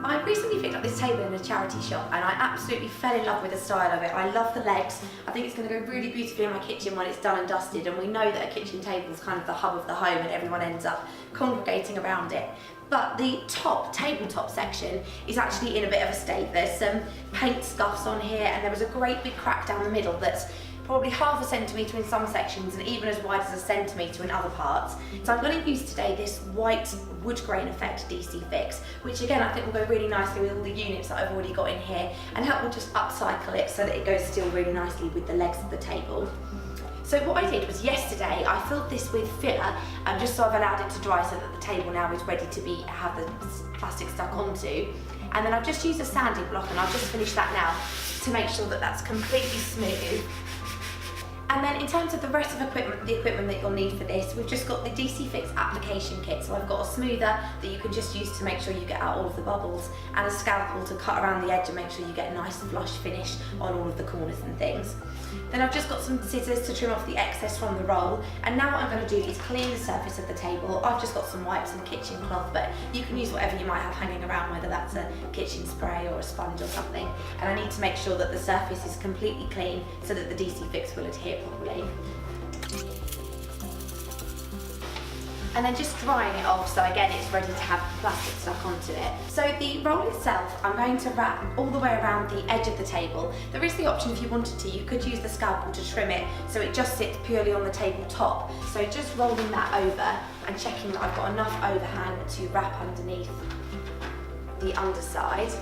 I recently picked up this table in a charity shop and I absolutely fell in love with the style of it. I love the legs. I think it's going to go really beautifully in my kitchen when it's done and dusted, and we know that a kitchen table is kind of the hub of the home and everyone ends up congregating around it. But the tabletop section is actually in a bit of a state. There's some paint scuffs on here and there was a great big crack down the middle that's probably half a centimetre in some sections and even as wide as a centimetre in other parts. So I'm going to use today this white wood grain effect DC Fix, which again I think will go really nicely with all the units that I've already got in here and help me just upcycle it so that it goes still really nicely with the legs of the table. So what I did was yesterday I filled this with filler just so I've allowed it to dry so that the table now is ready to have the plastic stuck onto. And then I've just used a sanding block and I'll just finish that now to make sure that that's completely smooth. And then in terms of the rest of the equipment that you'll need for this, we've just got the DC Fix application kit. So I've got a smoother that you can just use to make sure you get out all of the bubbles, and a scalpel to cut around the edge and make sure you get a nice flush finish on all of the corners and things. Then I've just got some scissors to trim off the excess from the roll, and now what I'm going to do is clean the surface of the table. I've just got some wipes and a kitchen cloth, but you can use whatever you might have hanging around, whether that's a kitchen spray or a sponge or something. And I need to make sure that the surface is completely clean so that the DC Fix will adhere properly. And then just drying it off so again it's ready to have plastic stuck onto it. So the roll itself I'm going to wrap all the way around the edge of the table. There is the option, if you wanted to, you could use the scalpel to trim it so it just sits purely on the table top. So just rolling that over and checking that I've got enough overhang to wrap underneath the underside.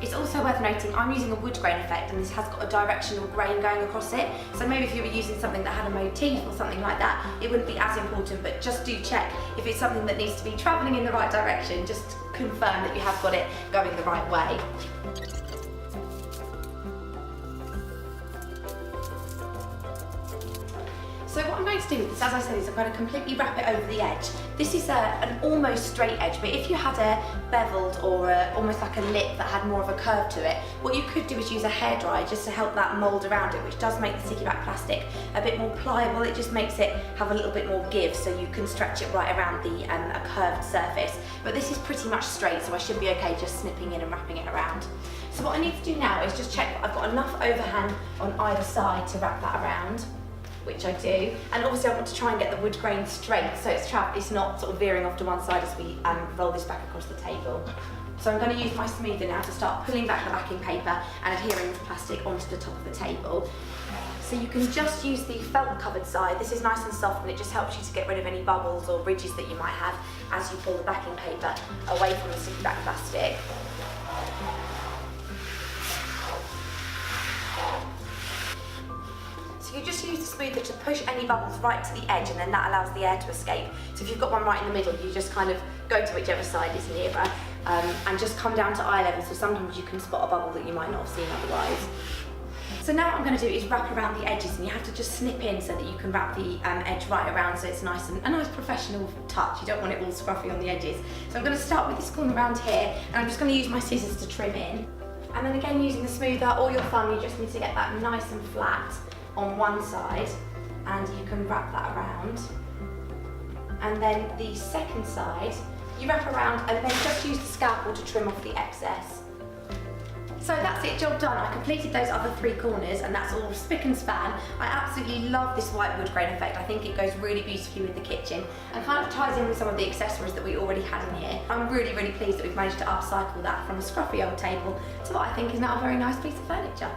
It's also worth noting I'm using a wood grain effect and this has got a directional grain going across it. So maybe if you were using something that had a motif or something like that, it wouldn't be as important, but just do check if it's something that needs to be travelling in the right direction, just confirm that you have got it going the right way. So what I'm going to do with this, as I said, is I'm going to completely wrap it over the edge. This is an almost straight edge, but if you had a beveled or almost like a lip that had more of a curve to it, what you could do is use a hairdryer just to help that mould around it, which does make the sticky back plastic a bit more pliable. It just makes it have a little bit more give, so you can stretch it right around a curved surface. But this is pretty much straight, so I should be okay just snipping in and wrapping it around. So what I need to do now is just check that I've got enough overhang on either side to wrap that around, which I do, and obviously I want to try and get the wood grain straight so it's not sort of veering off to one side as we roll this back across the table. So I'm going to use my smoother now to start pulling back the backing paper and adhering the plastic onto the top of the table. So you can just use the felt covered side. This is nice and soft and it just helps you to get rid of any bubbles or ridges that you might have as you pull the backing paper away from the sticky back plastic. So you just use the smoother to push any bubbles right to the edge, and then that allows the air to escape. So if you've got one right in the middle, you just kind of go to whichever side is nearer and just come down to eye level, so sometimes you can spot a bubble that you might not have seen otherwise. So now what I'm going to do is wrap around the edges, and you have to just snip in so that you can wrap the edge right around so it's nice and a nice professional touch. You don't want it all scruffy on the edges. So I'm going to start with this corner around here, and I'm just going to use my scissors to trim in. And then again, using the smoother or your thumb, you just need to get that nice and flat on one side, and you can wrap that around. And then the second side, you wrap around and then just use the scalpel to trim off the excess. So that's it, job done. I completed those other three corners and that's all spick and span. I absolutely love this white wood grain effect. I think it goes really beautifully with the kitchen and kind of ties in with some of the accessories that we already had in here. I'm really, really pleased that we've managed to upcycle that from a scruffy old table to what I think is now a very nice piece of furniture.